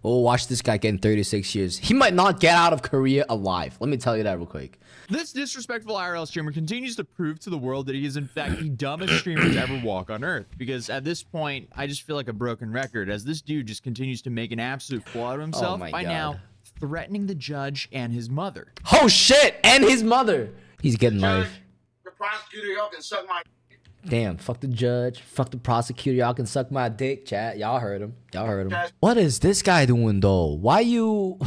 We'll watch this guy getting 36 years. He might not get out of Korea alive. Let me tell you that real quick. This disrespectful IRL streamer continues to prove to the world that he is in fact the dumbest streamer to ever walk on Earth. Because at this point, I just feel like a broken record as this dude just continues to make an absolute fool out of himself by now threatening the judge and his mother. Oh shit! And his mother. He's getting life. The prosecutor, y'all can suck my. Damn, fuck the judge, fuck the prosecutor, y'all can suck my dick, chat. Y'all heard him. Y'all heard him. What is this guy doing though? Why you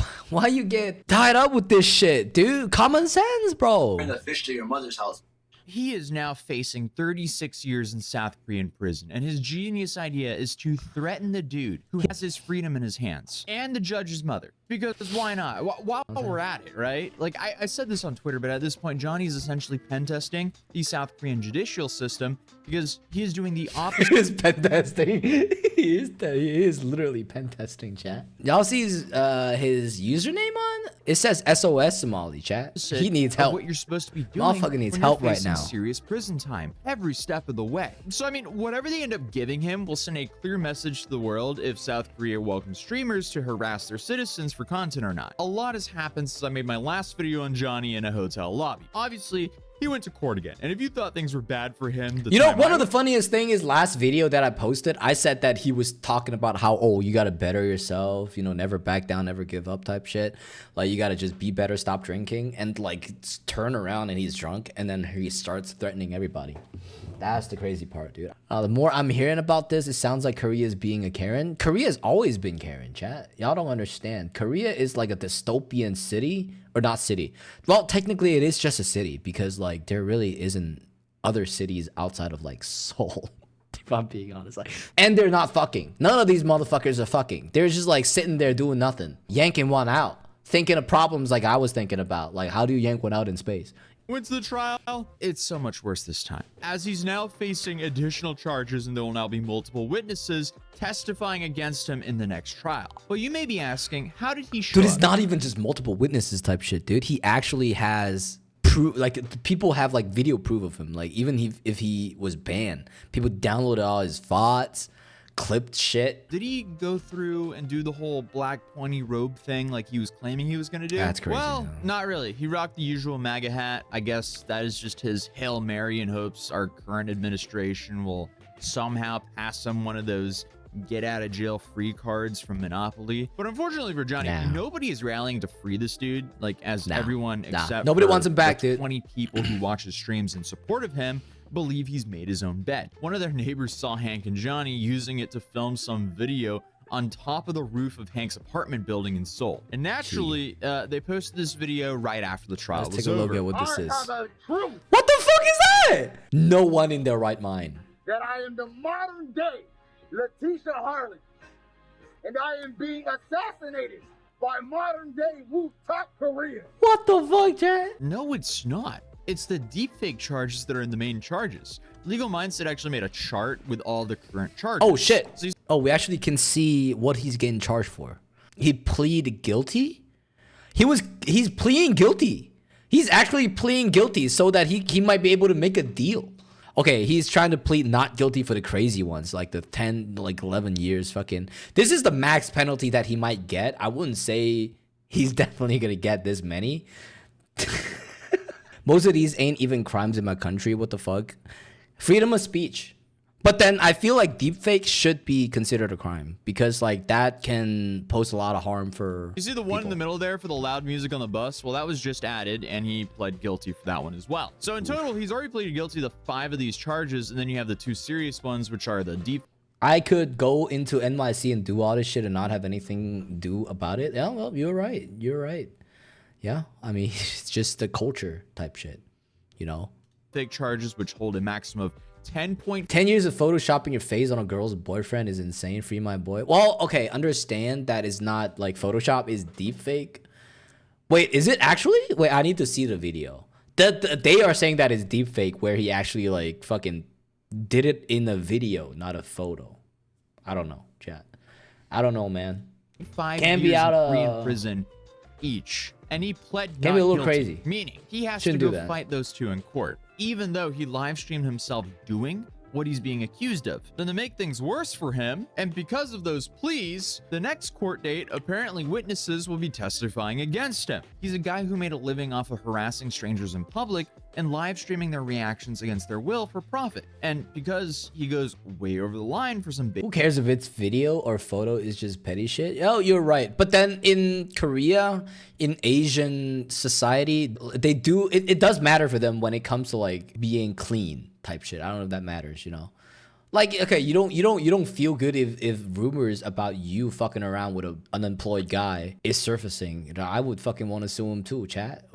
get tied up with this shit, dude? Common sense, bro. Bring the fish to your mother's house. He is now facing 36 years in South Korean prison, and his genius idea is to threaten the dude who has his freedom in his hands and the judge's mother. Because why not? While we're at it, right? Like I said this on Twitter, but at this point, Johnny is essentially pen testing the South Korean judicial system because he is doing the opposite. He is pen testing. he is literally pen testing, chat. Y'all see his username on? It says SOS Somali, chat. He needs help. What you're supposed to be doing. Motherfucker needs help right now. Serious prison time every step of the way. So I mean, whatever they end up giving him will send a clear message to the world if South Korea welcomes streamers to harass their citizens for content or not. A lot has happened since I made my last video on Johnny in a hotel lobby. Obviously, he went to court again. And if you thought things were bad for him, you know, one of the funniest thing is last video that I posted, I said that he was talking about how, oh, you got to better yourself, you know, never back down, never give up type shit. Like, you got to just be better, stop drinking, and like turn around and he's drunk. And then he starts threatening everybody. That's the crazy part, dude. The more I'm hearing about this, it sounds like Korea is being a Karen. Korea's always been Karen, chat. Y'all don't understand. Korea is like a dystopian city, or not city. Well, technically it is just a city because like there really isn't other cities outside of like Seoul. If I'm being honest, like, and they're not fucking. None of these motherfuckers are fucking. They're just like sitting there doing nothing, yanking one out, thinking of problems like I was thinking about. Like, how do you yank one out in space? Went to the trial, it's so much worse this time, as he's now facing additional charges and there will now be multiple witnesses testifying against him in the next trial. But you may be asking, how did he show Dude, it's not even just multiple witnesses type shit, dude. He actually has proof, like people have like video proof of him. Like even if he was banned, people downloaded all his VODs, clipped shit. Did he go through and do the whole black pointy robe thing like he was claiming he was gonna do? That's crazy. Well, not really. He rocked the usual MAGA hat. I guess that is just his Hail Mary in hopes our current administration will somehow pass him one of those get out of jail free cards from Monopoly. But unfortunately for Johnny, nobody is rallying to free this dude, like as everyone except nobody wants him back, dude. 20 people who watch his streams in support of him believe he's made his own bed. One of their neighbors saw Hank and Johnny using it to film some video on top of the roof of Hank's apartment building in Seoul. And naturally, they posted this video right after the trial was over. Let's take a look at what this is. What the fuck is that? No one in their right mind. That I am the modern day Letitia Harlan, and I am being assassinated by modern day Wu-Tak Korea. What the fuck, Chad? No, it's not. It's the deepfake charges that are in the main charges. Legal Mindset actually made a chart with all the current charges. Oh shit. So we actually can see what he's getting charged for. He pleaded guilty? He's pleading guilty. He's actually pleading guilty so that he might be able to make a deal. Okay, he's trying to plead not guilty for the crazy ones, like the 10, like 11 years fucking. This is the max penalty that he might get. I wouldn't say he's definitely gonna get this many. Most of these ain't even crimes in my country. What the fuck? Freedom of speech. But then I feel like deepfake should be considered a crime because like that can pose a lot of harm for You see the one in the middle there for the loud music on the bus? Well, that was just added and he pled guilty for that one as well. So in total, he's already pleaded guilty to 5 of these charges. And then you have the 2 serious ones, which are the deep. I could go into NYC and do all this shit and not have anything do about it. Yeah, well, you're right. You're right. Yeah, I mean, it's just the culture type shit, you know? Fake charges, which hold a maximum of 10 years of photoshopping your face on a girl's boyfriend is insane. Free my boy. Well, okay, understand that is not like Photoshop, is deepfake. Wait, is it actually? Wait, I need to see the video. They are saying that it's deepfake where he actually like fucking did it in a video, not a photo. I don't know, chat. I don't know, man. 5 Can years be out in of Korean prison each. And he pled Can be a little guilty, crazy. Meaning he has Shouldn't to do go that. fight those 2 in court, even though he live streamed himself doing what he's being accused of. Then to make things worse for him, and because of those pleas, the next court date, apparently witnesses will be testifying against him. He's a guy who made a living off of harassing strangers in public and live streaming their reactions against their will for profit. And because he goes way over the line for some big— Who cares if it's video or photo is just petty shit? Oh, you're right. But then in Korea, in Asian society, they do, it does matter for them when it comes to like being clean type shit. I don't know if that matters, you know? Like, okay, you don't feel good if rumors about you fucking around with an unemployed guy is surfacing. You know, I would fucking want to sue him too, chat.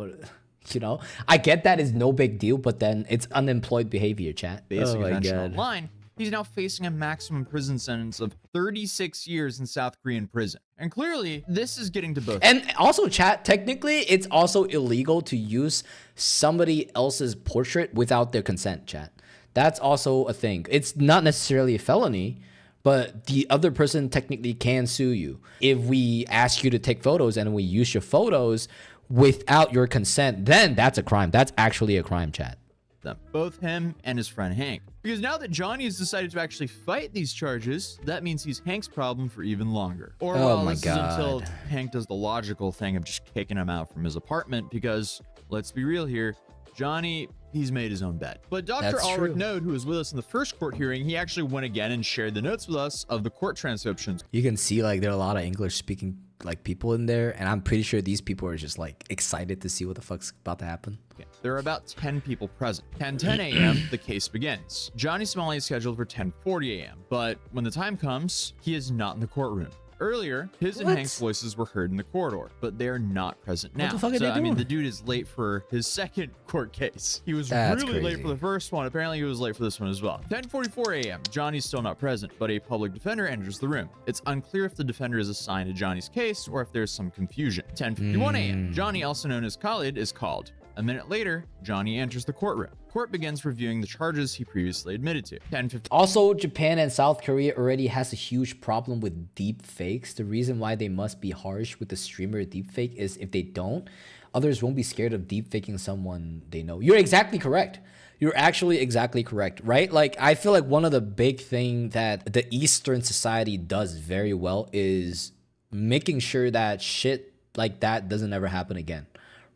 You know, I get that is no big deal, but then it's unemployed behavior, chat. basic attention online. He's now facing a maximum prison sentence of 36 years in South Korean prison. And clearly, this is getting to both. And also, chat, technically, it's also illegal to use somebody else's portrait without their consent, chat. That's also a thing. It's not necessarily a felony, but the other person technically can sue you. If we ask you to take photos and we use your photos without your consent, then that's a crime. That's actually a crime, chat. Them, both him and his friend Hank. Because now that Johnny has decided to actually fight these charges, that means he's Hank's problem for even longer. Or Oh well, my this is until Hank does the logical thing of just kicking him out from his apartment, because let's be real here, Johnny, he's made his own bed. But Dr. That's Ulrich true. Node, who was with us in the first court hearing, he actually went again and shared the notes with us of the court transcriptions. You can see like there are a lot of English speaking like people in there, and I'm pretty sure these people are just like excited to see what the fuck's about to happen. Okay, there are about 10 people present. 10:10 a.m., the case begins. Johnny Somali is scheduled for 10:40 a.m., but when the time comes, he is not in the courtroom. Earlier, his and What? Hank's voices were heard in the corridor, but they're not present now. the fuck are they I mean, doing? the dude is late for his second court case. He was That's really late crazy. for the first one. Apparently, he was late for this one as well. 10:44 a.m., Johnny's still not present, but a public defender enters the room. It's unclear if the defender is assigned to Johnny's case or if there's some confusion. 10:51 a.m., Johnny, also known as Khalid, is called. A minute later, Johnny enters the courtroom. Court begins reviewing the charges he previously admitted to. 10:50. Also, Japan and South Korea already has a huge problem with deep fakes. The reason why they must be harsh with the streamer deep fake is if they don't, others won't be scared of deep faking someone they know. You're exactly correct. You're actually exactly correct, right? Like, I feel like one of the big thing that the Eastern society does very well is making sure that shit like that doesn't ever happen again,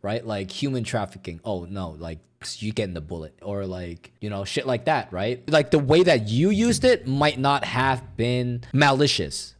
right? Like human trafficking. Oh no, like you getting the bullet, or like, you know, shit like that, right? Like the way that you used it might not have been malicious.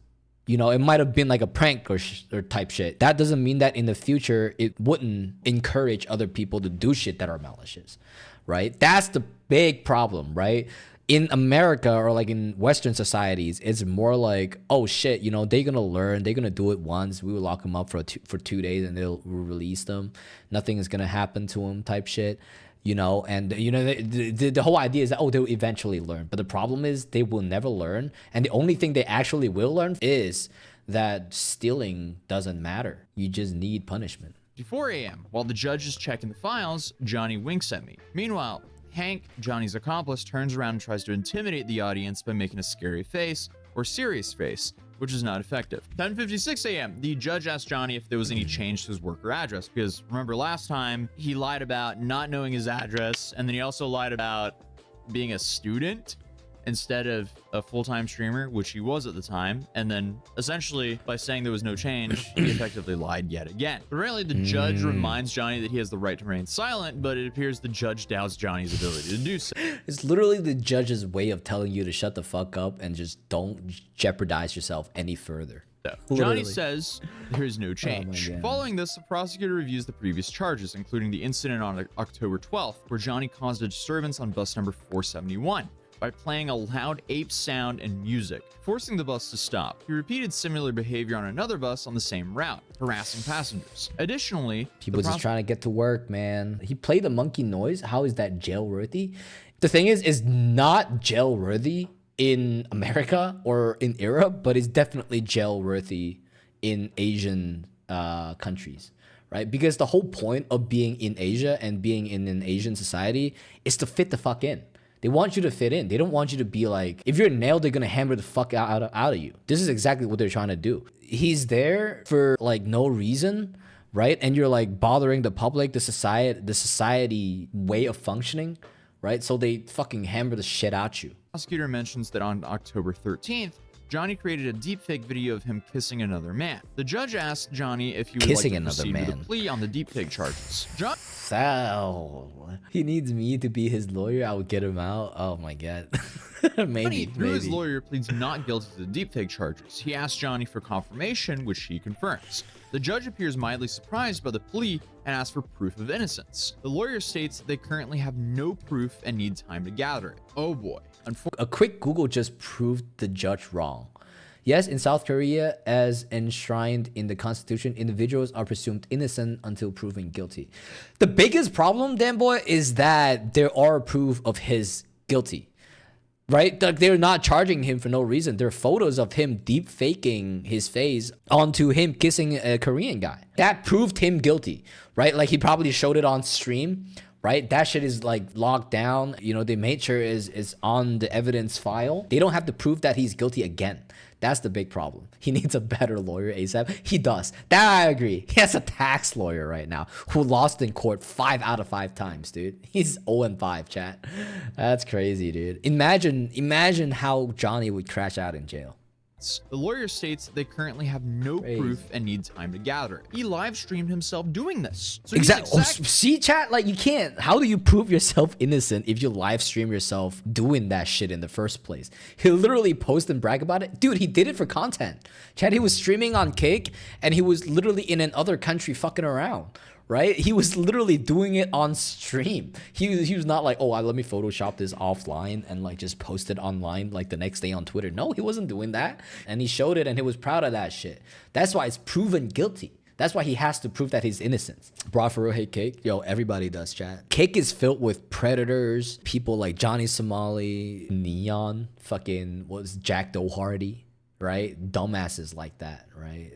You know, it might have been like a prank or type shit. That doesn't mean that in the future it wouldn't encourage other people to do shit that are malicious, right? That's the big problem, right? In America or like in Western societies, it's more like, oh shit, you know, they're gonna learn, they're gonna do it once. We will lock them up for 2 days and we'll release them. Nothing is gonna happen to them, type shit, you know. And you know, the whole idea is that, oh, they'll eventually learn. But the problem is they will never learn, and the only thing they actually will learn is that stealing doesn't matter. You just need punishment. 4 a.m. While the judge is checking the files, Johnny winks at me. Meanwhile, Hank, Johnny's accomplice, turns around and tries to intimidate the audience by making a scary face or serious face, which is not effective. 10:56 a.m. The judge asked Johnny if there was any change to his work or address, because remember last time he lied about not knowing his address, and then he also lied about being a student instead of a full-time streamer, which he was at the time. And then essentially by saying there was no change, he effectively lied yet again. But apparently the judge reminds Johnny that he has the right to remain silent, but it appears the judge doubts Johnny's ability to do so. It's literally the judge's way of telling you to shut the fuck up and just don't jeopardize yourself any further. So, Literally. Johnny says there is no change. God. Following this, the prosecutor reviews the previous charges, including the incident on October 12th, where Johnny caused a disturbance on bus number 471 by playing a loud ape sound and music, forcing the bus to stop. He repeated similar behavior on another bus on the same route, harassing passengers. Additionally, People just trying to get to work, man. He played the monkey noise. How is that jail-worthy? The thing is not jail-worthy in America or in Europe, but it's definitely jail-worthy in Asian countries, right? Because the whole point of being in Asia and being in an Asian society is to fit the fuck in. They want you to fit in. They don't want you to be like, if you're nailed, they're gonna hammer the fuck out of you. This is exactly what they're trying to do. He's there for like no reason, right? And you're like bothering the public, the society way of functioning, right? So they fucking hammer the shit out you. Prosecutor mentions that on October 13th, Johnny created a deepfake video of him kissing another man. The judge asked Johnny if he would Kissing like to another proceed with man. a plea on the deepfake charges. He needs me to be his lawyer. I would get him out. Oh my god. Johnny, through his maybe. lawyer, pleads not guilty to the deepfake charges. He asks Johnny for confirmation, which he confirms. The judge appears mildly surprised by the plea and asks for proof of innocence. The lawyer states that they currently have no proof and need time to gather it. Oh boy. A quick Google just proved the judge wrong. Yes, in South Korea, as enshrined in the constitution, individuals are presumed innocent until proven guilty. The biggest problem, Dan boy, is that there are proof of his guilty. Right? Like, they're not charging him for no reason. There are photos of him deep faking his face onto him kissing a Korean guy. That proved him guilty, right? Like, he probably showed it on stream, right? That shit is like locked down. You know, they made sure is on the evidence file. They don't have to prove that he's guilty again. That's the big problem. He needs a better lawyer ASAP. He does. That I agree. He has a tax lawyer right now who lost in court 5 out of 5 times, dude. He's 0-5, chat. That's crazy, dude. Imagine how Johnny would crash out in jail. The lawyer states that they currently have no proof and need time to gather it. He live streamed himself doing this. So Exactly. See, chat, like, you can't. How do you prove yourself innocent if you live stream yourself doing that shit in the first place? He literally post and brag about it. Dude, he did it for content. Chat, he was streaming on Kick and he was literally in another country fucking around. Right? He was literally doing it on stream. He was not like, oh, let me Photoshop this offline and like just post it online like the next day on Twitter. No, he wasn't doing that. And he showed it and he was proud of that shit. That's why it's proven guilty. That's why he has to prove that he's innocent. Bro, for real, hate Cake? Yo, everybody does, chat. Cake is filled with predators, people like Johnny Somali, Neon, fucking, Jack Doherty, right? Dumbasses like that, right?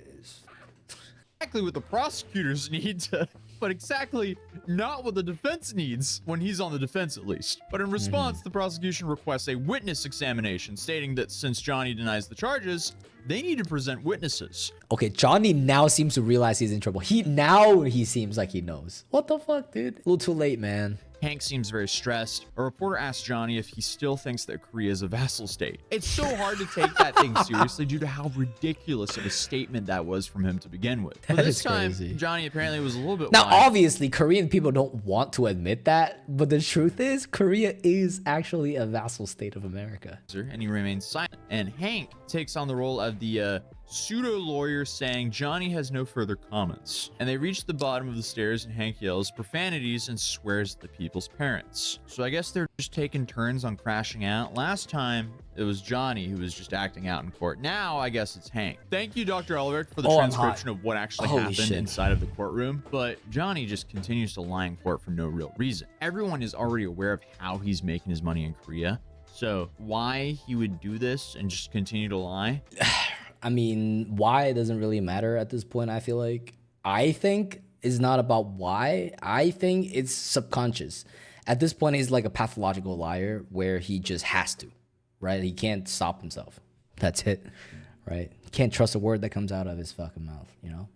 Exactly what the prosecutors need to, but exactly not what the defense needs, when he's on the defense at least. But in response, the prosecution requests a witness examination, stating that since Johnny denies the charges, they need to present witnesses. Okay, Johnny now seems to realize he's in trouble. He seems like he knows. What the fuck, dude? A little too late, man. Hank seems very stressed. A reporter asks Johnny if he still thinks that Korea is a vassal state. It's so hard to take that thing seriously due to how ridiculous of a statement that was from him to begin with. But this time, Johnny apparently was a little bit Now, wild. obviously, Korean people don't want to admit that, but the truth is, Korea is actually a vassal state of America. And he remains silent. And Hank takes on the role of the pseudo lawyer, saying Johnny has no further comments. And they reach the bottom of the stairs and Hank yells profanities and swears at the people's parents. So I guess they're just taking turns on crashing out. Last time it was Johnny who was just acting out in court. Now I guess it's Hank. Thank you, Dr. Albrecht, for the transcription of what actually happened inside of the courtroom. But Johnny just continues to lie in court for no real reason. Everyone is already aware of how he's making his money in Korea. So why he would do this and just continue to lie? I mean, why doesn't really matter at this point, I feel like. I think it's not about why. I think it's subconscious. At this point, he's like a pathological liar where he just has to, right? He can't stop himself. That's it, right? Can't trust a word that comes out of his fucking mouth, you know?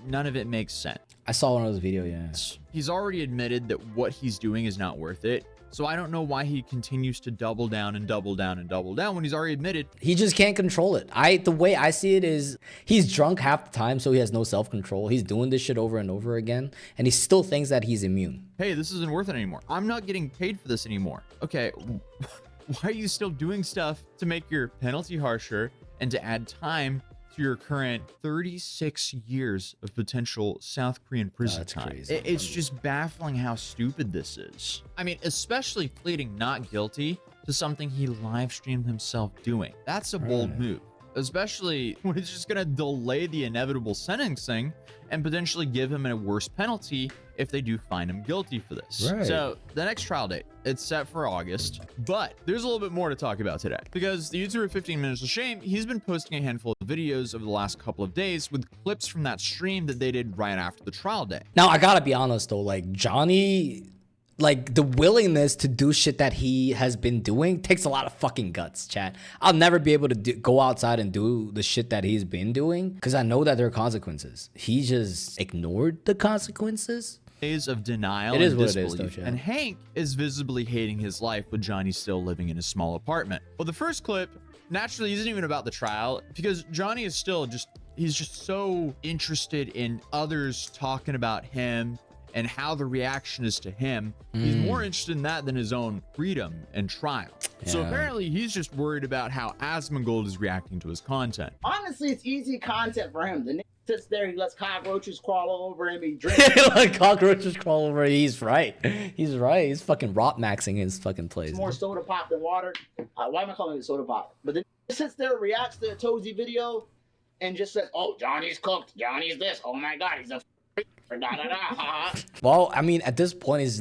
None of it makes sense. I saw one of those videos, yeah. He's already admitted that what he's doing is not worth it. So I don't know why he continues to double down and double down and double down when he's already admitted. He just can't control it. The way I see it is he's drunk half the time, so he has no self-control. He's doing this shit over and over again, and he still thinks that he's immune. Hey, this isn't worth it anymore. I'm not getting paid for this anymore. Okay, why are you still doing stuff to make your penalty harsher and to add time to your current 36 years of potential South Korean prison time? Crazy. It's just baffling how stupid this is. I mean, especially pleading not guilty to something he live streamed himself doing. That's a bold move, especially when it's just gonna delay the inevitable sentencing and potentially give him a worse penalty if they do find him guilty for this. Right. So the next trial date, it's set for August, but there's a little bit more to talk about today because the YouTuber 15 Minutes of Shame, he's been posting a handful of videos over the last couple of days with clips from that stream that they did right after the trial day. Now, I gotta be honest though, like Johnny, like the willingness to do shit that he has been doing takes a lot of fucking guts, chat. I'll never be able to go outside and do the shit that he's been doing because I know that there are consequences. He just ignored the consequences. days of denial It is and what it is, disbelief, though, Chad. and Hank is visibly hating his life with Johnny still living in a small apartment. Well, the first clip naturally isn't even about the trial because Johnny is still he's just so interested in others talking about him and how the reaction is to him. He's more interested in that than his own freedom and trial. So Yeah. apparently he's just worried about how Asmongold is reacting to his content. Honestly, it's easy content for him. The nigga sits there, he lets cockroaches crawl all over him, he drinks. Like cockroaches crawl over. He's right. He's right. He's fucking rot maxing his fucking place. more soda pop than water. Why am I calling it soda pop? But then he sits there, reacts to a Tozy video, and just says, "Oh, Johnny's cooked. Johnny's this. Oh my God, he's a da da da." Ha. Well, I mean, at this point, it's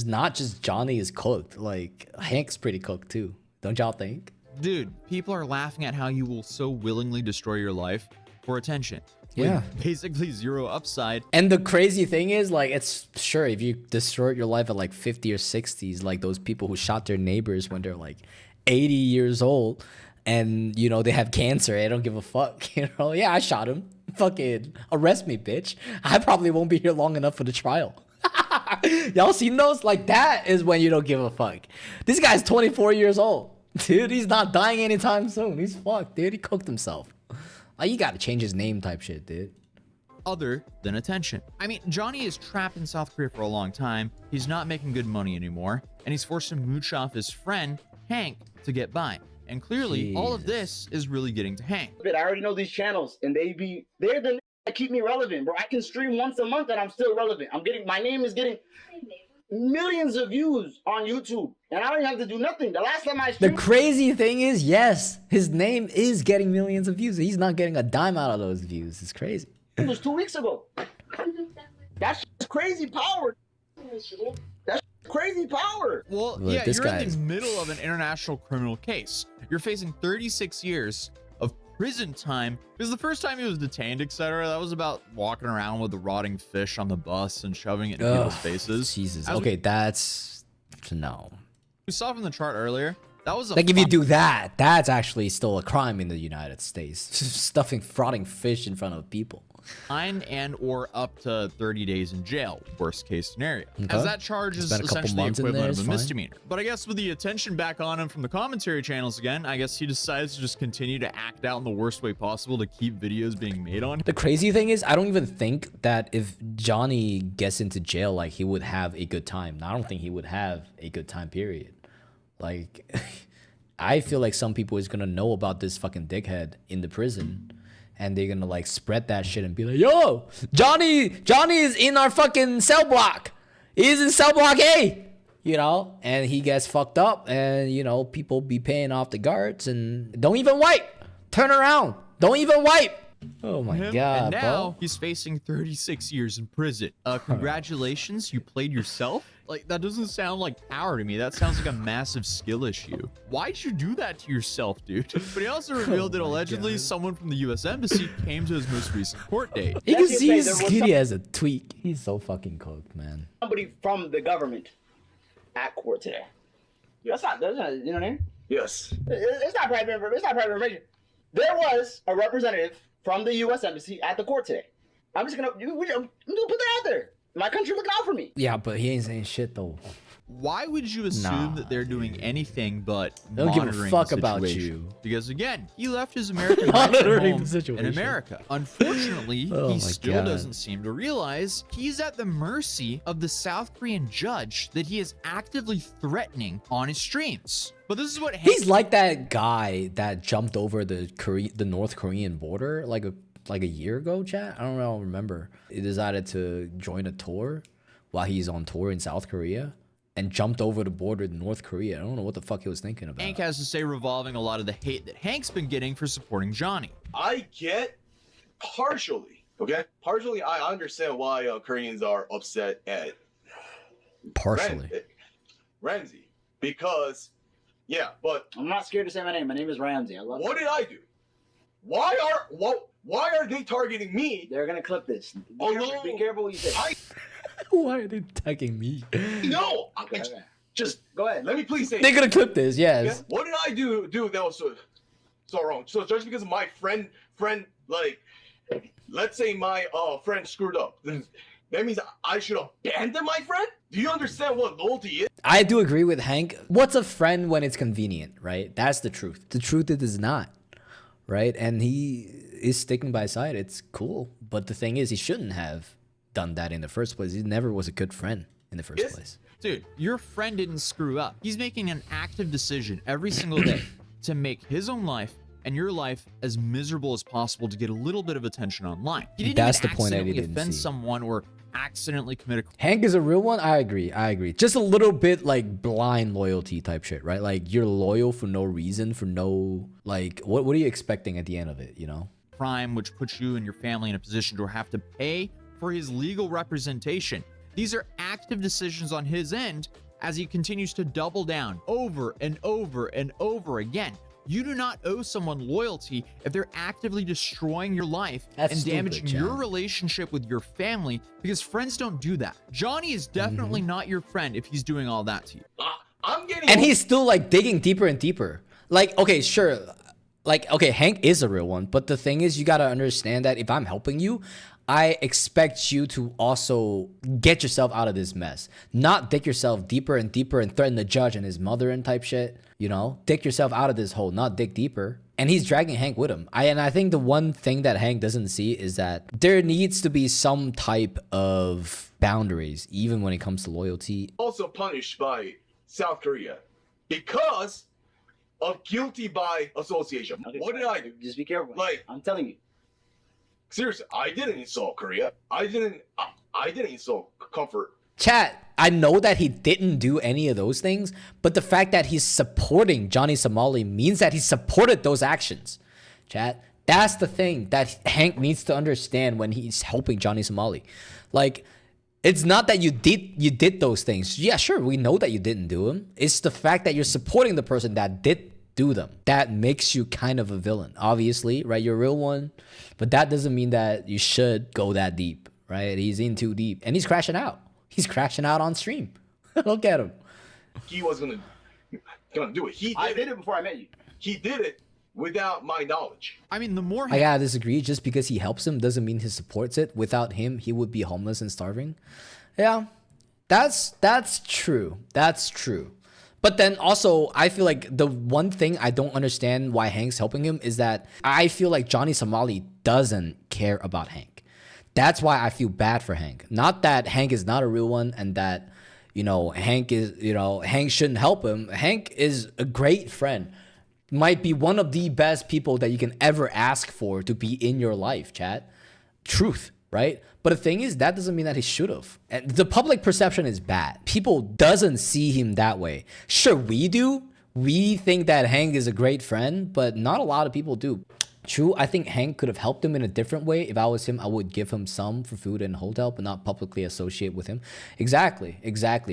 not just Johnny is cooked. Like Hank's pretty cooked too. Don't y'all think? Dude, people are laughing at how you will so willingly destroy your life for attention. with Yeah. basically zero upside. And the crazy thing is, like, it's sure if you destroyed your life at like 50 or 60s, like those people who shot their neighbors when they're like 80 years old and, you know, they have cancer, they don't give a fuck. You know, yeah, I shot him. Fucking arrest me, bitch. I probably won't be here long enough for the trial. Y'all seen those? Like, that is when you don't give a fuck. This guy's 24 years old. Dude, he's not dying anytime soon. He's fucked, dude. He cooked himself. Like, you gotta change his name type shit, dude. Other than attention. I mean, Johnny is trapped in South Korea for a long time. He's not making good money anymore, and he's forced to mooch off his friend, Hank, to get by. And clearly, all of this is really getting to Hank. I already know these channels, and they're the niggas that keep me relevant, bro. I can stream once a month and I'm still relevant. My name is getting millions of views on YouTube, and I don't even have to do nothing. The last time I The streamed, crazy thing is, yes, his name is getting millions of views. He's not getting a dime out of those views. It's crazy. it was 2 weeks ago. That's crazy power. That's crazy power. Well, Look, yeah, this you're in guy's- the middle of an international criminal case. You're facing 36 years of prison time because the first time he was detained, etc., that was about walking around with a rotting fish on the bus and shoving it in people's faces. Jesus. As Okay, that's no. we saw from the chart earlier, that was a Like, if you do that, that's actually still a crime in the United States. Stuffing frotting fish in front of people. fine and or up to 30 days in jail, worst case scenario. Okay. As that charge is Spend a couple essentially the months in there, equivalent it's of a fine. misdemeanor. But I guess with the attention back on him from the commentary channels again, I guess he decides to just continue to act out in the worst way possible to keep videos being made on him. The crazy thing is, I don't even think that if Johnny gets into jail, like, he would have a good time. I don't think he would have a good time, period. Like, I feel like some people is gonna know about this fucking dickhead in the prison, and they're gonna like spread that shit and be like, yo, Johnny is in our fucking cell block. He's in cell block A, you know, and he gets fucked up, and you know, people be paying off the guards and don't even wipe. Turn around. Don't even wipe. Oh my Him, god, and now bro. he's facing 36 years in prison. Congratulations, you played yourself? Like, that doesn't sound like power to me. That sounds like a massive skill issue. Why'd you do that to yourself, dude? But he also revealed that allegedly someone from the US Embassy came to his most recent court date. You can Let's just see say his there was skinny as a tweak. He's so fucking cooked, man. Somebody from the government at court today. That's not, you know what I mean? Yes. It's not private information. It's not private information. There was a representative from the U.S. Embassy at the court today. I'm just gonna put that out there. My country looking out for me. Yeah, but he ain't saying shit though. Why would you assume that they're doing anything but They don't give a monitoring fuck the about situation? you. Because again, he left his American life at Monitoring home the situation. in America. Unfortunately, Oh he my still God. doesn't seem to realize he's at the mercy of the South Korean judge that he is actively threatening on his streams. But this is what He's like that guy that jumped over the North Korean border like a year ago, chat. I don't remember. He decided to join a tour while he's on tour in South Korea and jumped over the border to North Korea. I don't know what the fuck he was thinking about. Hank has to say revolving a lot of the hate that Hank's been getting for supporting Johnny. I get partially, okay? Partially, I understand why Koreans are upset at Partially. Ramsey. Because, yeah, but I'm not scared to say my name. My name is Ramsey. I love what it. did I do? Why are they targeting me? They're gonna clip this. Oh, no. Be careful what you say. Why are they tagging me? No! Okay. Just, Go ahead. let me please say They're gonna clip this, yeah, yes. what did I do that was so wrong? So just because my friend, like, let's say my friend screwed up, then that means I should abandon my friend? Do you understand what loyalty is? I do agree with Hank. What's a friend when it's convenient, right? That's the truth. The truth it is not, right? And he is sticking by his side. It's cool. But the thing is, he shouldn't have done that in the first place. He never was a good friend in the first place. Dude, your friend didn't screw up. He's making an active decision every single day to make his own life and your life as miserable as possible to get a little bit of attention online. He didn't That's even the point I accidentally didn't offend see. someone or accidentally commit a Hank is a real one. I agree. Just a little bit like blind loyalty type shit, right? Like you're loyal for no reason, for no, like, what are you expecting at the end of it, you know? crime, which puts you and your family in a position to have to pay for his legal representation. These are active decisions on his end as he continues to double down over and over and over again. You do not owe someone loyalty if they're actively destroying your life and damaging your relationship with your family, because friends don't do that. Johnny is definitely not your friend if he's doing all that to you. I'm getting And he's still like digging deeper and deeper. Like, okay, sure. Like, okay, Hank is a real one, but the thing is, you got to understand that if I'm helping you, I expect you to also get yourself out of this mess, not dig yourself deeper and deeper and threaten the judge and his mother and type shit, you know, dig yourself out of this hole, not dig deeper. And he's dragging Hank with him. I think the one thing that Hank doesn't see is that there needs to be some type of boundaries, even when it comes to loyalty. also punished by South Korea because of guilty by association. Okay, What did I do? Just be careful. Like, I'm telling you. seriously, I didn't insult Korea. I didn't insult comfort. Chat, I know that he didn't do any of those things, but the fact that he's supporting Johnny Somali means that he supported those actions. Chat, that's the thing that Hank needs to understand when he's helping Johnny Somali. Like, it's not that you did those things. Yeah, sure, we know that you didn't do them. It's the fact that you're supporting the person that did do them that makes you kind of a villain. Obviously, right? You're a real one, but that doesn't mean that you should go that deep, right? He's in too deep, and he's crashing out. He's crashing out on stream. Look at him. He was gonna do it. I did it before I met you. He did it without my knowledge. I mean, the more I gotta disagree. Just because he helps him doesn't mean he supports it. Without him, he would be homeless and starving. Yeah, that's true. That's true. But then also, I feel like the one thing I don't understand why Hank's helping him is that I feel like Johnny Somali doesn't care about Hank. That's why I feel bad for Hank. Not that Hank is not a real one and that, you know, Hank shouldn't help him. Hank is a great friend. Might be one of the best people that you can ever ask for to be in your life, chat. Truth, right? But the thing is, that doesn't mean that he should have. And the public perception is bad. People doesn't see him that way. Sure, we do. We think that Hank is a great friend, but not a lot of people do. True, I think Hank could have helped him in a different way. If I was him, I would give him some for food and hotel, but not publicly associate with him. Exactly,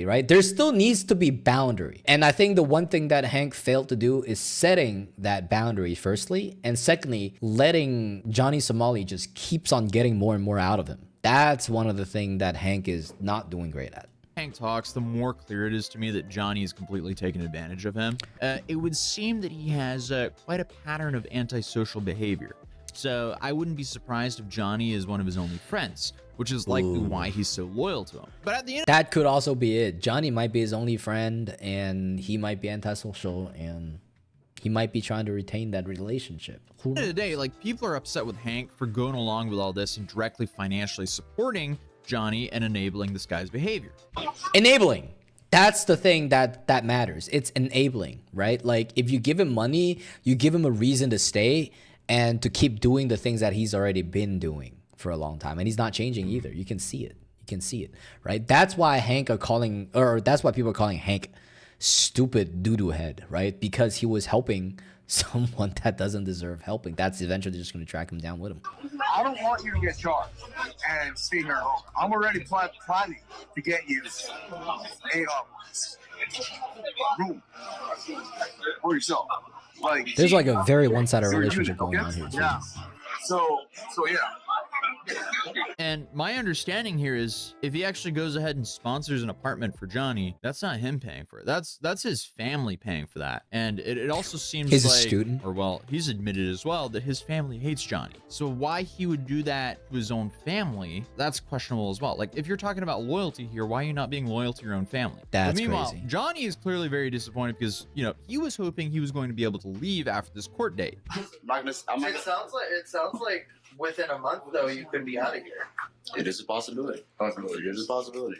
right? There still needs to be boundary. And I think the one thing that Hank failed to do is setting that boundary, firstly, and secondly, letting Johnny Somali just keeps on getting more and more out of him. That's one of the things that Hank is not doing great at. Hank talks, the more clear it is to me that Johnny is completely taking advantage of him. It would seem that he has quite a pattern of antisocial behavior. So I wouldn't be surprised if Johnny is one of his only friends, which is likely why he's so loyal to him. But at the end, that could also be it. Johnny might be his only friend, and he might be antisocial, and he might be trying to retain that relationship. At the end of the day, like, people are upset with Hank for going along with all this and directly financially supporting Johnny and enabling this guy's behavior. Enabling. That's the thing that matters. It's enabling, right? Like, if you give him money, you give him a reason to stay and to keep doing the things that he's already been doing for a long time. And he's not changing either. You can see it. You can see it, right? That's why that's why people are calling Hank stupid doo-doo head, right? Because he was helping someone that doesn't deserve helping. That's eventually just going to track him down with him. I don't want you to get charged and stay here alone. I'm already planning to get you a room for yourself. Like, there's like a very one-sided relationship going on here too. Yeah. So yeah. And my understanding here is if he actually goes ahead and sponsors an apartment for Johnny, that's not him paying for it. That's his family paying for that. And it also seems He's like, a student. or well, he's admitted as well that his family hates Johnny. So why he would do that to his own family, that's questionable as well. Like if you're talking about loyalty here, why are you not being loyal to your own family? That's But meanwhile, crazy. Johnny is clearly very disappointed because, you know, he was hoping he was going to be able to leave after this court date. I'm not gonna. It sounds like within a month though you could be out of here. It is a possibility. Possibility. It is a possibility.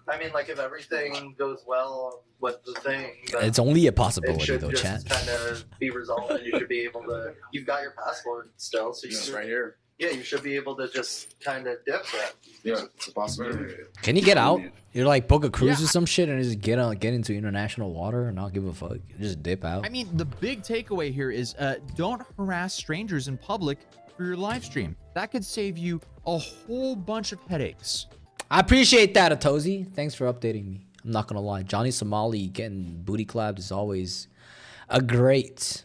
I mean, like if everything goes well with the thing, then It's only a it possibility should though, just chat. kind of be resolved, and you should be able to. You've got your passport still, so you It's should, right here. yeah, you should be able to just kind of dip that. Yeah, it's a possibility. Can you get out? You're like book a cruise or some shit and just get into international water and not give a fuck. Just dip out. I mean, the big takeaway here is don't harass strangers in public for your live stream. That could save you a whole bunch of headaches. I appreciate that, Atozi. Thanks for updating me. I'm not gonna lie. Johnny Somali getting booty clapped is always a great